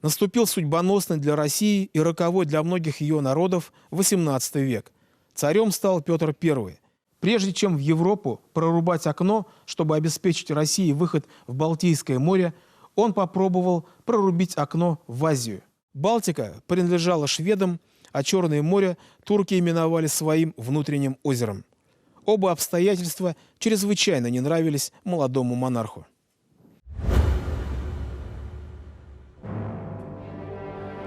Наступил судьбоносный для России и роковой для многих ее народов XVIII век. Царем стал Петр I. Прежде чем в Европу прорубать окно, чтобы обеспечить России выход в Балтийское море, он попробовал прорубить окно в Азию. Балтика принадлежала шведам, а Черное море турки именовали своим внутренним озером. Оба обстоятельства чрезвычайно не нравились молодому монарху.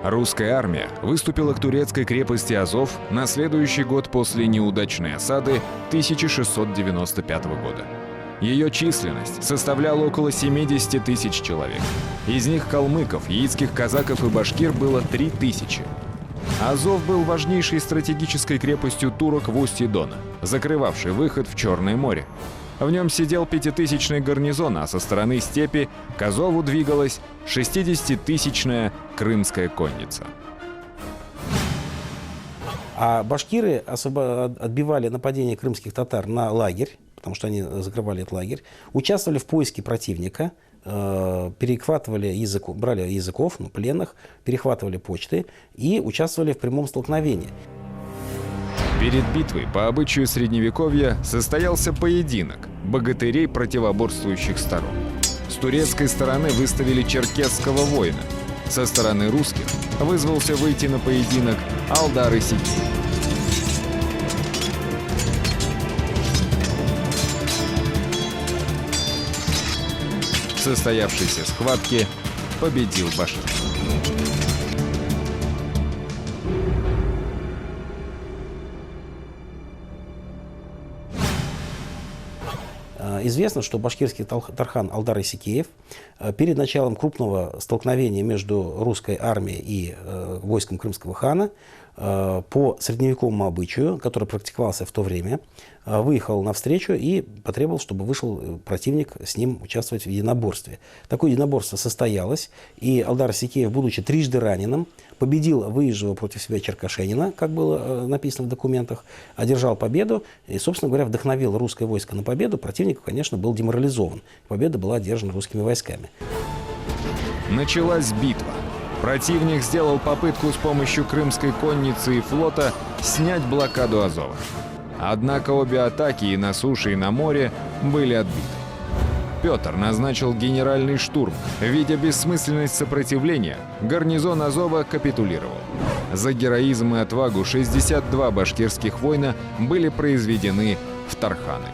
Русская армия выступила к турецкой крепости Азов на следующий год после неудачной осады 1695 года. Ее численность составляла около 70 тысяч человек. Из них калмыков, яицких казаков и башкир было 3000. Азов был важнейшей стратегической крепостью турок в устье Дона, закрывавшей выход в Черное море. В нем сидел 5000-ный гарнизон, а со стороны степи к Азову двигалась 60-тысячная крымская конница. А башкиры отбивали нападение крымских татар на лагерь, потому что они закрывали этот лагерь, участвовали в поиске противника, перехватывали язык, брали языков, пленных, перехватывали почты и участвовали в прямом столкновении. Перед битвой по обычаю Средневековья состоялся поединок богатырей противоборствующих сторон. С турецкой стороны выставили черкесского воина. Со стороны русских вызвался выйти на поединок Алдар Исикиев. В состоявшейся схватке победил башкир. Известно, что башкирский Тархан Алдар Исикиев перед началом крупного столкновения между русской армией и войском крымского хана по средневековому обычаю, который практиковался в то время, выехал навстречу и потребовал, чтобы вышел противник с ним участвовать в единоборстве. Такое единоборство состоялось, и Алдар Исикиев, будучи трижды раненым, победил выезжего против себя Черкашенина, как было написано в документах, одержал победу и, собственно говоря, вдохновил русское войско на победу. Противник, конечно, был деморализован. Победа была одержана русскими войсками. Началась битва. Противник сделал попытку с помощью крымской конницы и флота снять блокаду Азова. Однако обе атаки и на суше, и на море были отбиты. Петр назначил генеральный штурм. Видя бессмысленность сопротивления, гарнизон Азова капитулировал. За героизм и отвагу 62 башкирских воина были произведены в Тарханы.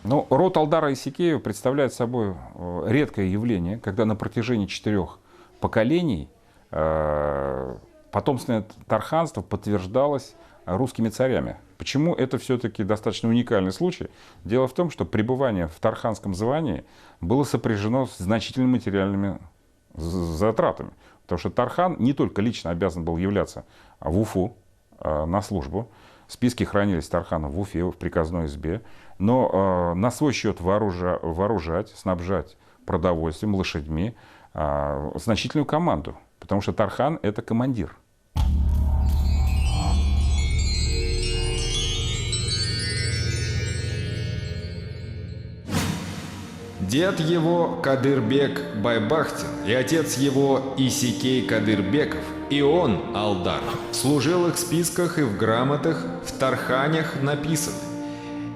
Но род Алдара Исикиева представляет собой редкое явление, когда на протяжении 4 поколений потомственное тарханство подтверждалось русскими царями. Почему это все-таки достаточно уникальный случай? Дело в том, что пребывание в тарханском звании было сопряжено с значительными материальными затратами. Потому что Тархан не только лично обязан был являться в Уфу на службу, списки хранились Тархана в Уфе, в приказной избе, но на свой счет вооружать, снабжать продовольствием, лошадьми значительную команду. Потому что Тархан — это командир. Дед его Кадырбек Байбахтин и отец его Исикей Кадырбеков, и он, Алдар, служил их в списках и в грамотах, в Тарханях написано.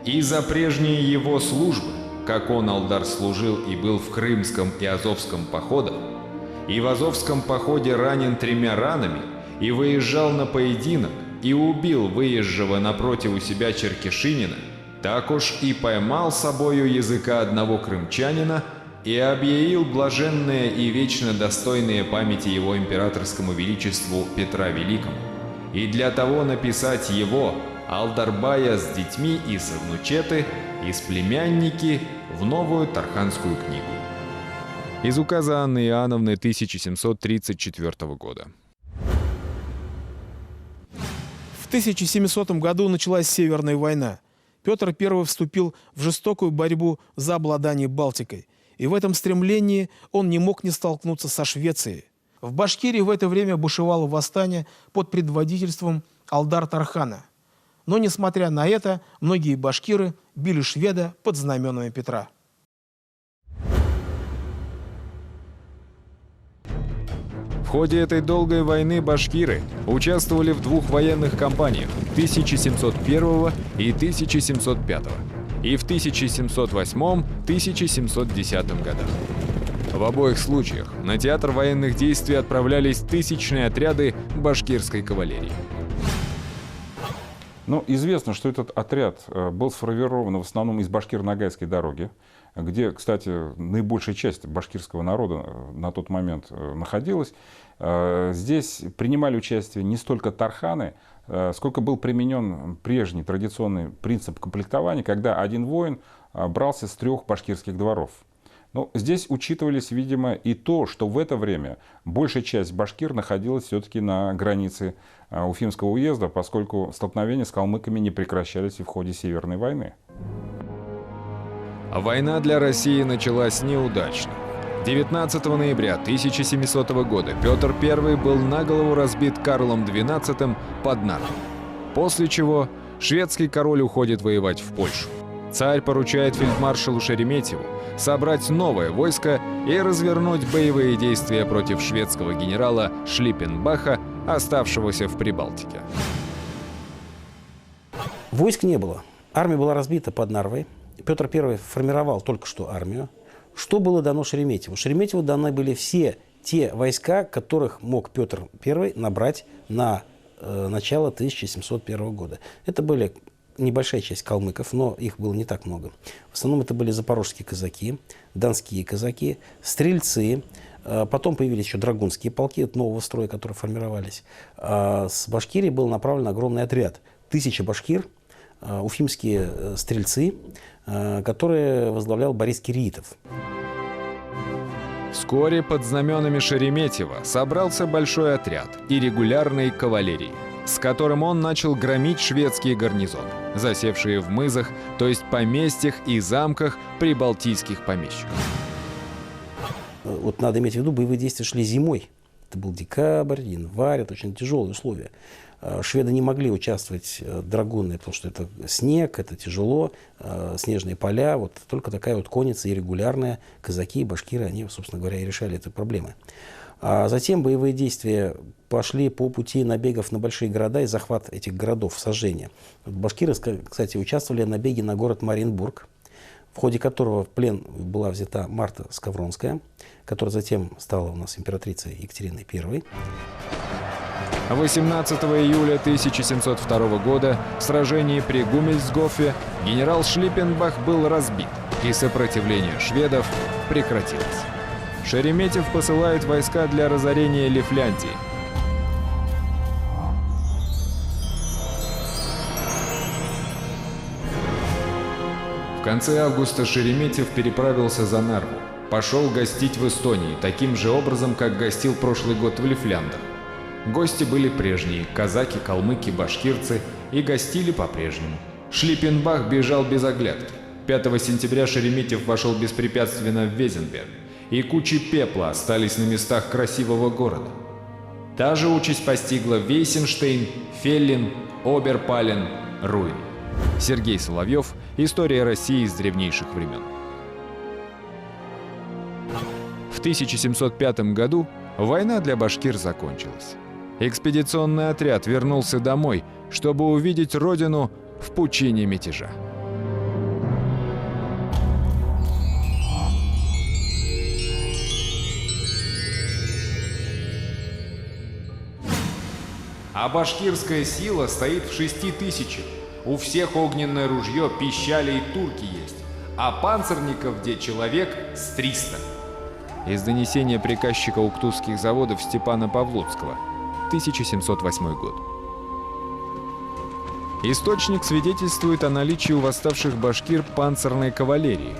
И за прежние его службы, как он, Алдар, служил и был в Крымском и Азовском походах, и в Азовском походе ранен 3 ранами, и выезжал на поединок, и убил выезжего напротив у себя Черкешинина, так уж и поймал собою языка одного крымчанина и объявил блаженное и вечно достойное памяти его императорскому величеству Петра Великому. И для того написать его, Алдарбая, с детьми и со внучеты, и с племянники в новую Тарханскую книгу. Из указа Анны Иоанновны 1734 года. В 1700 году началась Северная война. Петр I вступил в жестокую борьбу за обладание Балтикой. И в этом стремлении он не мог не столкнуться со Швецией. В Башкирии в это время бушевало восстание под предводительством Алдар-Тархана. Но, несмотря на это, многие башкиры били шведа под знаменами Петра. В ходе этой долгой войны башкиры участвовали в двух военных кампаниях 1701 и 1705 и в 1708-1710 годах. В обоих случаях на театр военных действий отправлялись тысячные отряды башкирской кавалерии. Ну, известно, что этот отряд был сформирован в основном из Башкир-Ногайской дороги, где, кстати, наибольшая часть башкирского народа на тот момент находилась. Здесь принимали участие не столько тарханы, сколько был применен прежний традиционный принцип комплектования, когда один воин брался с 3 башкирских дворов. Но здесь учитывались, видимо, и то, что в это время большая часть башкир находилась все-таки на границе Уфимского уезда, поскольку столкновения с калмыками не прекращались и в ходе Северной войны. Война для России началась неудачно. 19 ноября 1700 года Петр I был наголову разбит Карлом XII под Нарвой. После чего шведский король уходит воевать в Польшу. Царь поручает фельдмаршалу Шереметьеву собрать новое войско и развернуть боевые действия против шведского генерала Шлиппенбаха, оставшегося в Прибалтике. Войск не было. Армия была разбита под Нарвой. Петр I формировал только что армию. Что было дано Шереметьеву? Шереметьеву даны были все те войска, которых мог Петр I набрать на начало 1701 года. Это были небольшая часть калмыков, но их было не так много. В основном это были запорожские казаки, донские казаки, стрельцы. Потом появились еще драгунские полки от нового строя, которые формировались. С Башкирии был направлен огромный отряд. 1000 башкир, уфимские стрельцы, которые возглавлял Борис Кириитов. Вскоре под знаменами Шереметьева собрался большой отряд и регулярной кавалерии, с которым он начал громить шведские гарнизоны, засевшие в мызах, то есть поместьях и замках прибалтийских помещиков. Вот надо иметь в виду, боевые действия шли зимой. Это был декабрь, январь, это очень тяжелые условия. Шведы не могли участвовать, драгуны, потому что это снег, это тяжело, снежные поля. Вот только такая вот конница и регулярная, казаки и башкиры, они, собственно говоря, и решали эти проблемы. А затем боевые действия пошли по пути набегов на большие города и захват этих городов, сожжения. Башкиры, кстати, участвовали в набеге на город Мариенбург, в ходе которого в плен была взята Марта Скавронская, которая затем стала у нас императрицей Екатериной I. 18 июля 1702 года в сражении при Гумельсгофе генерал Шлиппенбах был разбит, и сопротивление шведов прекратилось. Шереметьев посылает войска для разорения Лифляндии. В конце августа Шереметьев переправился за Нарву, пошел гостить в Эстонии, таким же образом, как гостил прошлый год в Лифляндах. Гости были прежние – казаки, калмыки, башкирцы, и гостили по-прежнему. Шлиппенбах бежал без оглядки. 5 сентября Шереметьев вошел беспрепятственно в Везенберг, и кучи пепла остались на местах красивого города. Та же участь постигла Вейсенштейн, Феллин, Оберпален, Руин. Сергей Соловьев. История России с древнейших времен. В 1705 году война для башкир закончилась. Экспедиционный отряд вернулся домой, чтобы увидеть родину в пучине мятежа. А башкирская сила стоит в 6000. У всех огненное ружье, пищали и турки есть. А панцирников где человек с 300. Из донесения приказчика уктузских заводов Степана Павлоцкого, 1708 год. Источник свидетельствует о наличии у восставших башкир панцирной кавалерии.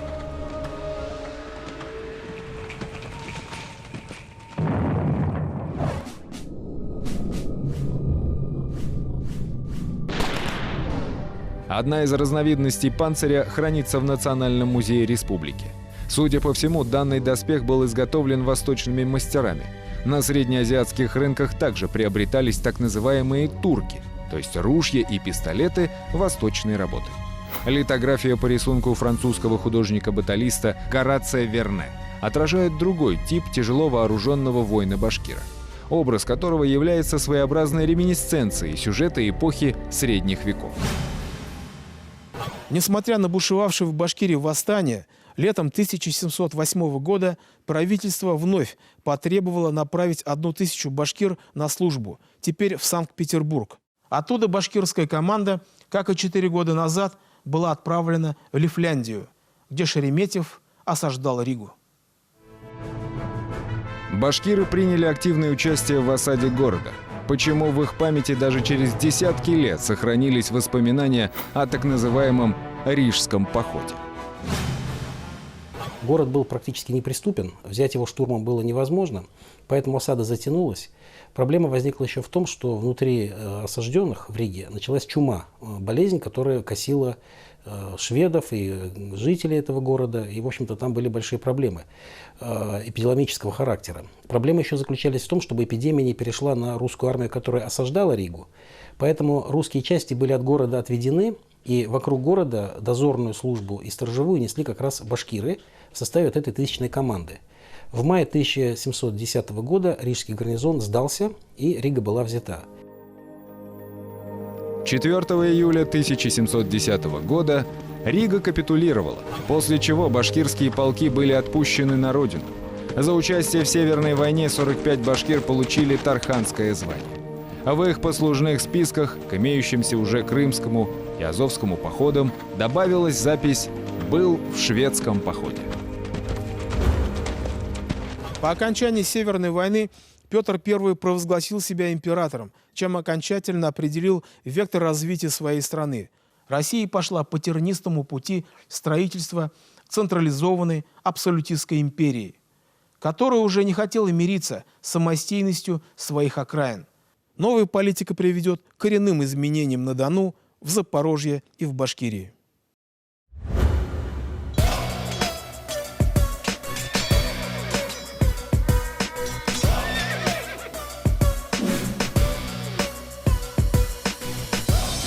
Одна из разновидностей панциря хранится в Национальном музее республики. Судя по всему, данный доспех был изготовлен восточными мастерами. На среднеазиатских рынках также приобретались так называемые турки, то есть ружья и пистолеты восточной работы. Литография по рисунку французского художника-баталиста Горация Верне отражает другой тип тяжело вооруженного воина-башкира. образ которого является своеобразной реминисценцией сюжета эпохи Средних веков. Несмотря на бушевавшее в Башкирии восстание, летом 1708 года правительство вновь потребовало направить 1000 башкир на службу, теперь в Санкт-Петербург. Оттуда башкирская команда, как и 4 года назад, была отправлена в Лифляндию, где Шереметьев осаждал Ригу. Башкиры приняли активное участие в осаде города. Почему в их памяти даже через десятки лет сохранились воспоминания о так называемом Рижском походе? Город был практически неприступен, взять его штурмом было невозможно, поэтому осада затянулась. Проблема возникла еще в том, что внутри осажденных в Риге началась чума, болезнь, которая косила шведов и жителей этого города, и, в общем-то, там были большие проблемы эпидемиологического характера. Проблема еще заключалась в том, чтобы эпидемия не перешла на русскую армию, которая осаждала Ригу. Поэтому русские части были от города отведены, и вокруг города дозорную службу и сторожевую несли как раз башкиры в составе вот этой 1000-й команды. В мае 1710 года рижский гарнизон сдался, и Рига была взята. 4 июля 1710 года Рига капитулировала, после чего башкирские полки были отпущены на родину. За участие в Северной войне 45 башкир получили тарханское звание. А в их послужных списках к имеющимся уже Крымскому и Азовскому походам добавилась запись «Был в шведском походе». По окончании Северной войны Петр I провозгласил себя императором, чем окончательно определил вектор развития своей страны. Россия пошла по тернистому пути строительства централизованной абсолютистской империи, которая уже не хотела мириться с самостийностью своих окраин. Новая политика приведет к коренным изменениям на Дону, в Запорожье и в Башкирии.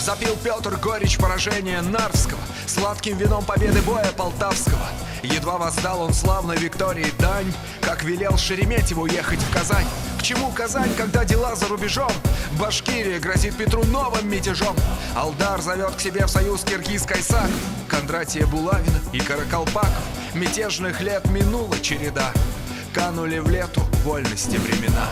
Запил Петр горечь поражения Нарвского, сладким вином победы боя Полтавского. Едва воздал он славной Виктории дань, как велел Шереметьеву ехать в Казань. К чему Казань, когда дела за рубежом? Башкирия грозит Петру новым мятежом. Алдар зовет к себе в союз Киргиз-Кайсаков, Кондратия Булавина и Каракалпаков. Мятежных лет минула череда, канули в лету вольности времена.